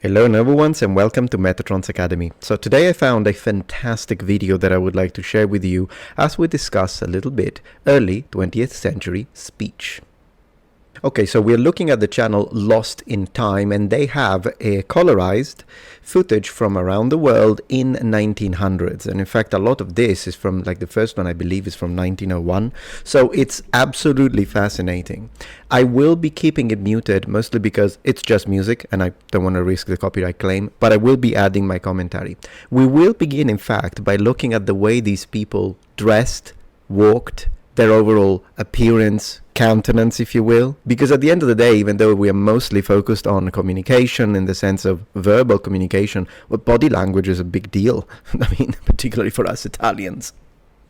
Hello number ones and welcome to Metatron's Academy. So today I found a fantastic video that I would like to share with you as we discuss a little bit early 20th century speech. Okay, so we're looking at the channel Lost in Time, and they have a colorized footage from around the world in 1900s. And in fact, a lot of this is from, like the first one I believe is from 1901. So it's absolutely fascinating. I will be keeping it muted mostly because it's just music and I don't want to risk the copyright claim, but I will be adding my commentary. We will begin, in fact, by looking at the way these people dressed, walked, their overall appearance, countenance, if you will. Because at the end of the day, even though we are mostly focused on communication in the sense of verbal communication, well, body language is a big deal. I mean, particularly for us Italians.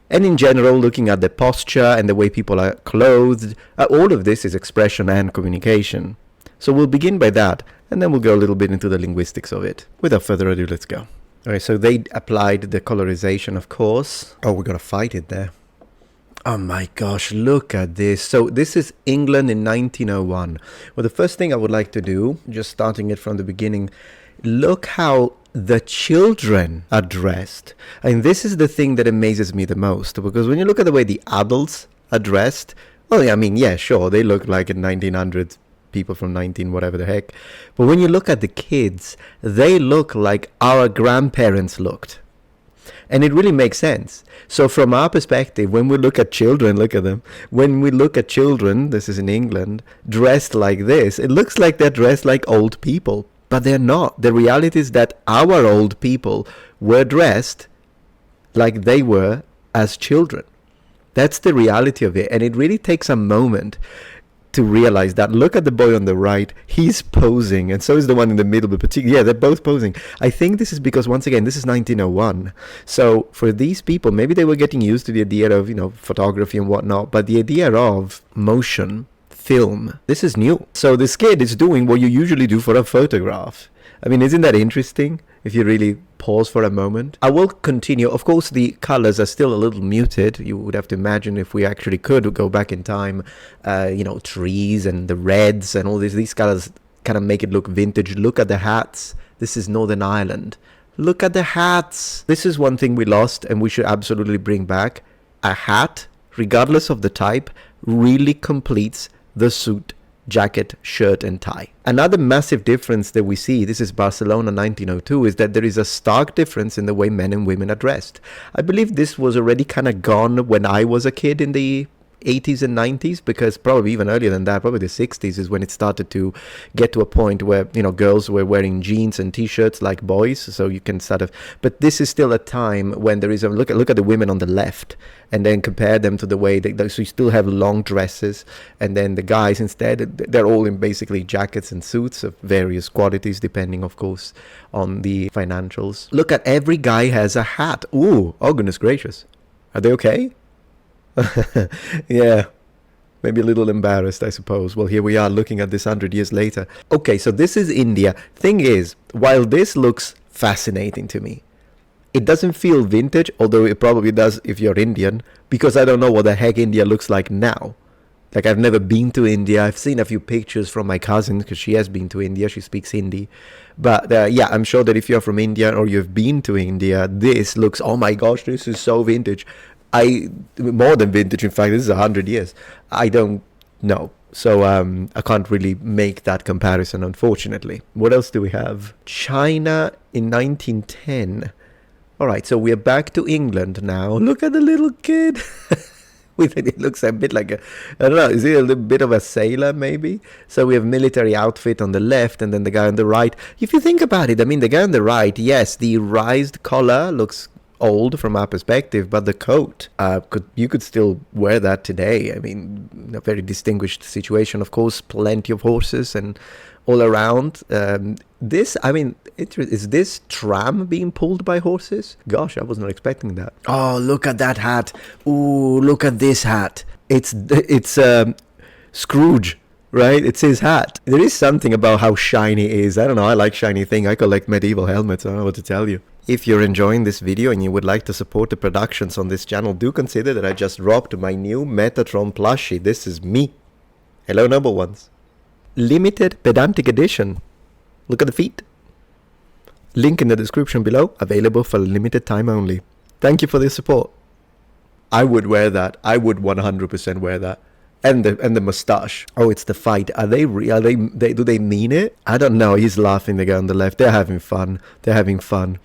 And in general, looking at the posture and the way people are clothed, all of this is expression and communication. So we'll begin by that, and then we'll go a little bit into the linguistics of it. Without further ado, let's go. Alright, so they applied the colorization, of course. Oh, we're gonna fight it there. Oh my gosh, look at this. So this is England in 1901. Well, the first thing I would like to do, just starting it from the beginning, look how the children are dressed. And this is the thing that amazes me the most, because when you look at the way the adults are dressed, well, I mean, yeah, sure, they look like in 1900s, people from 19 whatever the heck. But when you look at the kids, they look like our grandparents looked. And it really makes sense. So from our perspective, when we look at children, look at them. When we look at children, this is in England, dressed like this, it looks like they're dressed like old people. But they're not. The reality is that our old people were dressed like they were as children. That's the reality of it. And it really takes a moment to realize that. Look at the boy on the right, he's posing, and so is the one in the middle, but particularly, yeah, they're both posing. I think this is because, once again, this is 1901. So for these people, maybe they were getting used to the idea of, photography and whatnot, but the idea of motion, film, this is new. So this kid is doing what you usually do for a photograph. I mean, isn't that interesting? If you really pause for a moment. I will continue. Of course, the colors are still a little muted. You would have to imagine if we actually could go back in time, trees and the reds and all these colors kind of make it look vintage. Look at the hats. This is Northern Ireland. Look at the hats. This is one thing we lost and we should absolutely bring back. A hat, regardless of the type, really completes the suit, jacket, shirt and tie. Another massive difference that we see, this is Barcelona 1902, is that there is a stark difference in the way men and women are dressed. I believe this was already kind of gone when I was a kid in the 80s and 90s, because probably even earlier than that, probably the 60s is when it started to get to a point where, girls were wearing jeans and t-shirts like boys, so you can sort of, but this is still a time when there is a, look at the women on the left, and then compare them to the way so you still have long dresses, and then the guys instead, they're all in basically jackets and suits of various qualities, depending, of course, on the financials. Look at every guy has a hat. Ooh, oh goodness gracious. Are they okay? Yeah, maybe a little embarrassed, I suppose. Well, here we are looking at this 100 years later. Okay, so this is India. Thing is, while this looks fascinating to me, it doesn't feel vintage, although it probably does if you're Indian, because I don't know what the heck India looks like now. Like, I've never been to India. I've seen a few pictures from my cousin because she has been to India. She speaks Hindi. But yeah, I'm sure that if you're from India or you've been to India, this looks, oh my gosh, this is so vintage. More than vintage, in fact, this is 100 years. I don't know. So I can't really make that comparison, unfortunately. What else do we have? China in 1910. All right, so we're back to England now. Look at the little kid. It looks a bit like I don't know, is he a little bit of a sailor maybe? So we have military outfit on the left and then the guy on the right. If you think about it, I mean, the guy on the right, yes, the raised collar looks old from our perspective, but the coat, you could still wear that today. I mean, a very distinguished situation, of course, plenty of horses and all around. This, I mean, is this tram being pulled by horses? Gosh, I was not expecting that. Oh, look at that hat. Ooh, look at this hat. It's Scrooge, right? It's his hat. There is something about how shiny it is. I don't know, I like shiny things. I collect medieval helmets. I don't know what to tell you. If you're enjoying this video and you would like to support the productions on this channel, do consider that I just dropped my new Metatron plushie. This is me. Hello, number ones. Limited pedantic edition. Look at the feet. Link in the description below, available for a limited time only. Thank you for the support. I would wear that. I would 100% wear that. And the mustache. Oh, it's the fight. Are they real? Do they mean it? I don't know. He's laughing, the guy on the left. They're having fun. They're having fun.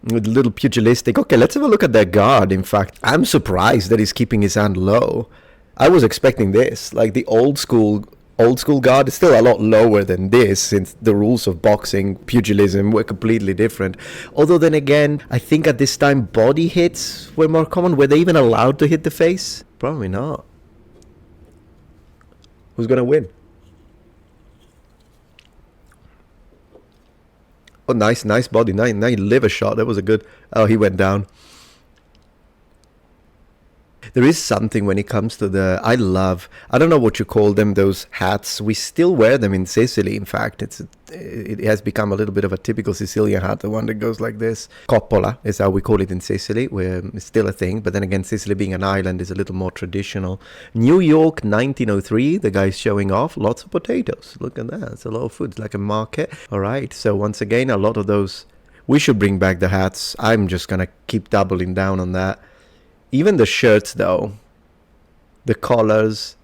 With a little pugilistic. Okay, let's have a look at their guard, in fact. I'm surprised that he's keeping his hand low. I was expecting this. Like the old school guard is still a lot lower than this, since the rules of boxing, pugilism were completely different. Although then again, I think at this time body hits were more common. Were they even allowed to hit the face? Probably not. Who's gonna win? Oh, nice body, nice liver shot. That was a good. Oh, he went down. There is something when it comes to the, I don't know what you call them, those hats. We still wear them in Sicily. In fact, it has become a little bit of a typical Sicilian hat, the one that goes like this. Coppola is how we call it in Sicily, where it's still a thing. But then again, Sicily being an island is a little more traditional. New York, 1903, the guy's showing off. Lots of potatoes. Look at that. It's a lot of food. It's like a market. All right. So once again, a lot of those. We should bring back the hats. I'm just going to keep doubling down on that. Even the shirts, though, the collars.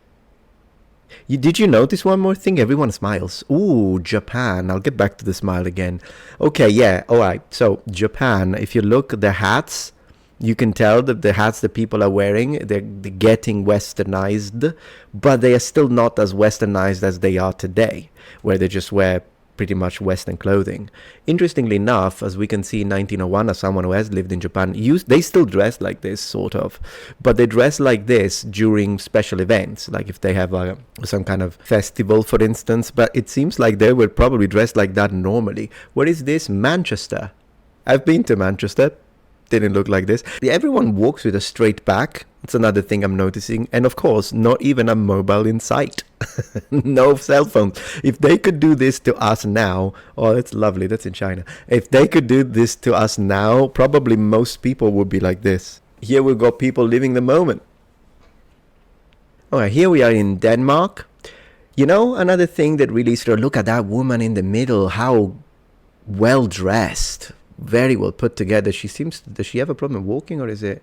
Did you notice one more thing? Everyone smiles. Ooh, Japan. I'll get back to the smile again. Okay, yeah, all right. So, Japan, if you look at the hats, you can tell that the hats that people are wearing, they're getting westernized, but they are still not as westernized as they are today, where they just wear pretty much Western clothing. Interestingly enough, as we can see in 1901, as someone who has lived in Japan, they still dress like this, sort of, but they dress like this during special events, like if they have some kind of festival, for instance. But it seems like they would probably dress like that normally. Where is this? Manchester. I've been to Manchester. Didn't look like this. Everyone walks with a straight back. It's another thing I'm noticing. And of course, not even a mobile in sight. No cell phones. If they could do this to us now, oh, that's lovely. That's in China. If they could do this to us now, probably most people would be like this. Here we've got people living the moment. All right, here we are in Denmark. You know, another thing that really sort of, look at that woman in the middle. How well dressed. Very well put together. She seems, does she have a problem walking, or is it?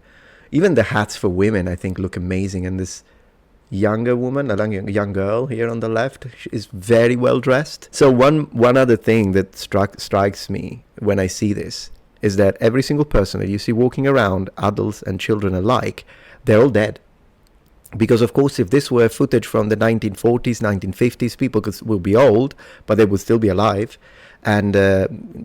Even the hats for women, I think, look amazing. And this younger woman, a young girl here on the left, is very well dressed. So one other thing that strikes me when I see this is that every single person that you see walking around, adults and children alike, they're all dead. Because, of course, if this were footage from the 1940s, 1950s, people will be old, but they would still be alive. And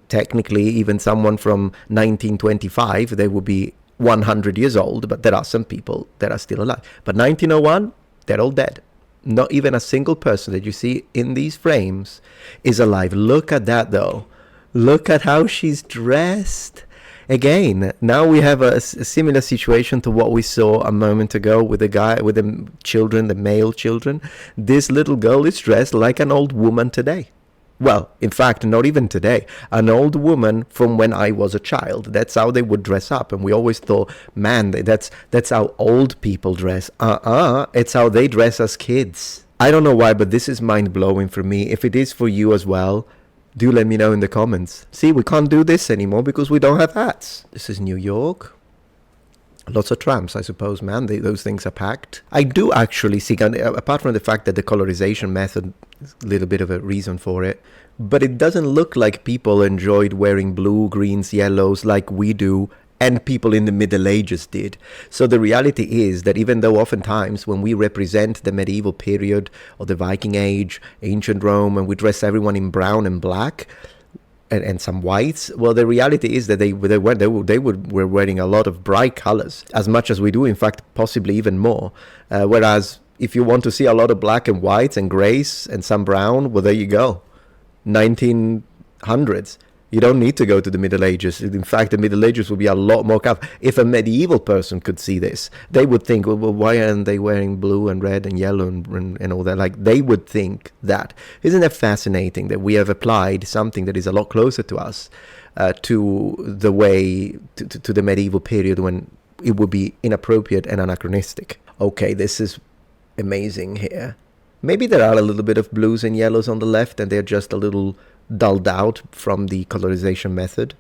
technically, even someone from 1925, they would be 100 years old, but there are some people that are still alive. But 1901, they're all dead. Not even a single person that you see in these frames is alive. Look at that, though. Look at how she's dressed. Again, now we have a similar situation to what we saw a moment ago with the guy, with the children, the male children. This little girl is dressed like an old woman today. Well, in fact, not even today. An old woman from when I was a child. That's how they would dress up. And we always thought, man, that's how old people dress. It's how they dress as kids. I don't know why, but this is mind-blowing for me. If it is for you as well, do let me know in the comments. See, we can't do this anymore because we don't have hats. This is New York. Lots of trams, I suppose, man. Those things are packed. I do actually see, apart from the fact that the colorization method is a little bit of a reason for it, but it doesn't look like people enjoyed wearing blue, greens, yellows like we do, and people in the Middle Ages did. So the reality is that even though oftentimes when we represent the medieval period or the Viking Age, ancient Rome, and we dress everyone in brown and black, and some whites, well, the reality is that they were wearing a lot of bright colors, as much as we do, in fact, possibly even more. Whereas if you want to see a lot of black and whites and grays and some brown, well, there you go. 1900s. You don't need to go to the Middle Ages. In fact, the Middle Ages would be a lot more colorful. If a medieval person could see this, they would think, well, why aren't they wearing blue and red and yellow and all that? Like, they would think that. Isn't it fascinating that we have applied something that is a lot closer to us to the way, to the medieval period when it would be inappropriate and anachronistic? Okay, this is amazing here. Maybe there are a little bit of blues and yellows on the left, and they're just a little dulled out from the colorization method.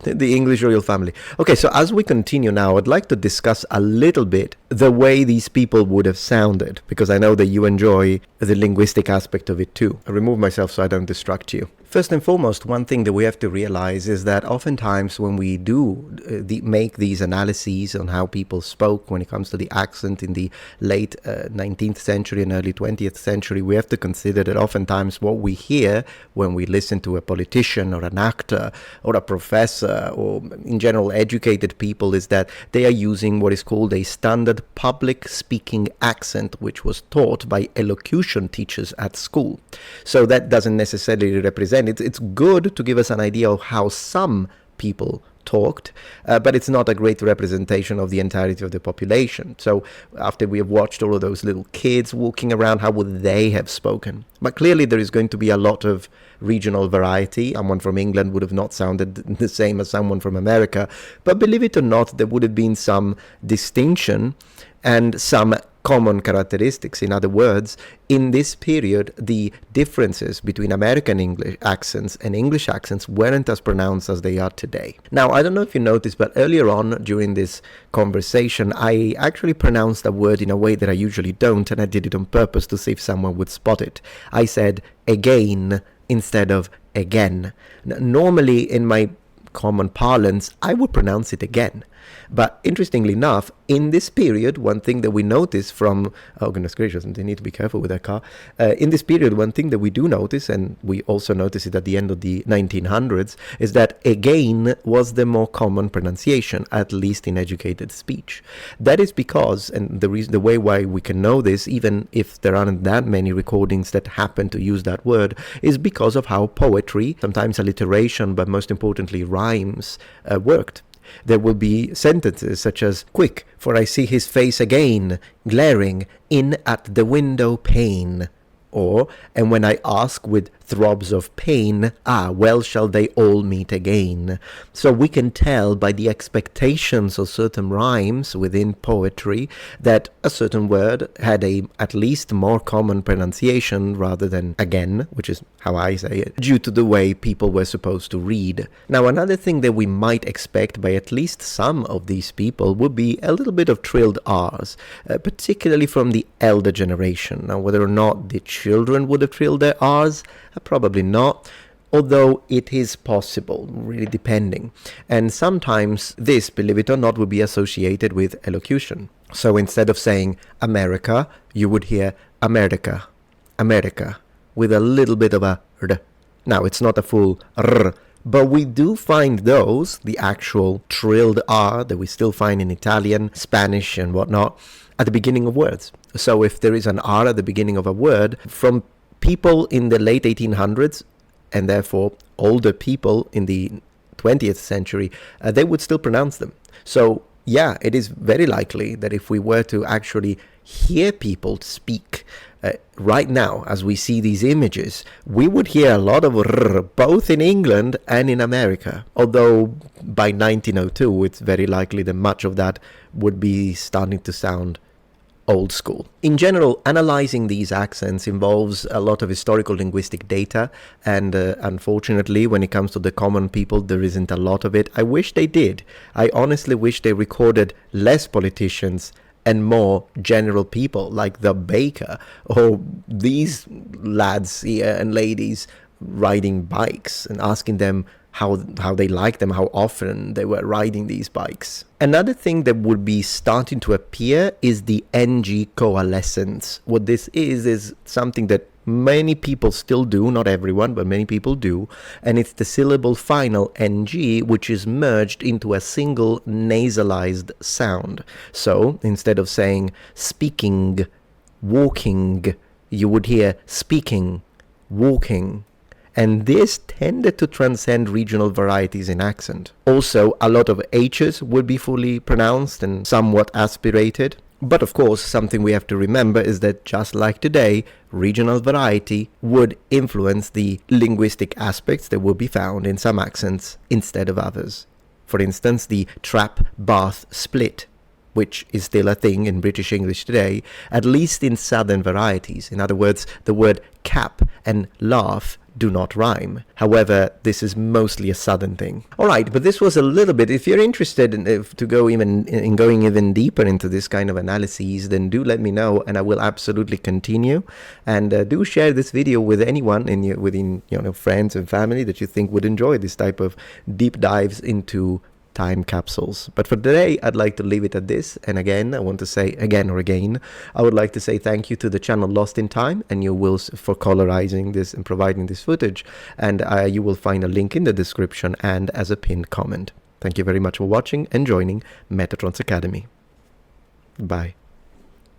The English royal family. Okay, so as we continue now, I'd like to discuss a little bit the way these people would have sounded, because I know that you enjoy the linguistic aspect of it too. I remove myself so I don't distract you. First and foremost, one thing that we have to realize is that oftentimes when we do make these analyses on how people spoke when it comes to the accent in the late 19th century and early 20th century, we have to consider that oftentimes what we hear when we listen to a politician or an actor or a professor or in general educated people is that they are using what is called a standard public speaking accent, which was taught by elocution teachers at school. So that doesn't necessarily represent. It's good to give us an idea of how some people talked, but it's not a great representation of the entirety of the population. So after we have watched all of those little kids walking around, how would they have spoken? But clearly there is going to be a lot of regional variety. Someone from England would have not sounded the same as someone from America, but believe it or not, there would have been some distinction and some common characteristics. In other words, in this period, the differences between American English accents and English accents weren't as pronounced as they are today. Now, I don't know if you noticed, but earlier on during this conversation, I actually pronounced a word in a way that I usually don't, and I did it on purpose to see if someone would spot it. I said again instead of again. Normally, in my common parlance, I would pronounce it again. But interestingly enough, in this period, one thing that we notice from, oh goodness gracious, they need to be careful with their car. In this period, one thing that we do notice, and we also notice it at the end of the 1900s, is that again was the more common pronunciation, at least in educated speech. That is because, and the way why we can know this, even if there aren't that many recordings that happen to use that word, is because of how poetry, sometimes alliteration, but most importantly rhymes, worked. There will be sentences such as, "Quick, for I see his face again, glaring in at the window pane." Or, "And when I ask with throbs of pain, ah, well shall they all meet again." So we can tell by the expectations of certain rhymes within poetry that a certain word had a at least more common pronunciation rather than again, which is how I say it, due to the way people were supposed to read. Now, another thing that we might expect by at least some of these people would be a little bit of trilled R's, particularly from the elder generation. Now, whether or not the children would have trilled their R's, probably not, although it is possible, really depending. And sometimes this, believe it or not, would be associated with elocution. So instead of saying America, you would hear America, America, with a little bit of a R. Now, it's not a full R, but we do find those, the actual trilled R that we still find in Italian, Spanish, and whatnot, at the beginning of words. So if there is an R at the beginning of a word, from people in the late 1800s, and therefore older people in the 20th century, they would still pronounce them. So yeah, it is very likely that if we were to actually hear people speak right now, as we see these images, we would hear a lot of R, both in England and in America. Although by 1902, it's very likely that much of that would be starting to sound old school. In general, analyzing these accents involves a lot of historical linguistic data, and unfortunately, when it comes to the common people, there isn't a lot of it. I wish they did. I honestly wish they recorded less politicians and more general people like the baker or these lads here and ladies riding bikes and asking them how they like them, how often they were riding these bikes. Another thing that would be starting to appear is the NG coalescence. What this is something that many people still do, not everyone, but many people do, and it's the syllable final NG, which is merged into a single nasalized sound. So instead of saying speaking, walking, you would hear speaking, walking. And this tended to transcend regional varieties in accent. Also, a lot of H's would be fully pronounced and somewhat aspirated. But of course, something we have to remember is that just like today, regional variety would influence the linguistic aspects that will be found in some accents instead of others. For instance, the trap bath split which is still a thing in British English today, at least in southern varieties. In other words, the word cap and laugh do not rhyme. However, this is mostly a southern thing. All right, but this was a little bit. If you're interested to go going even deeper into this kind of analyses, then do let me know, and I will absolutely continue. And do share this video with anyone within friends and family that you think would enjoy this type of deep dives into time capsules. But for today, I'd like to leave it at this. And again, I want to say again, I would like to say thank you to the channel Lost in Time and your Wills for colorizing this and providing this footage. And you will find a link in the description and as a pinned comment. Thank you very much for watching and joining Metatron's Academy. Bye.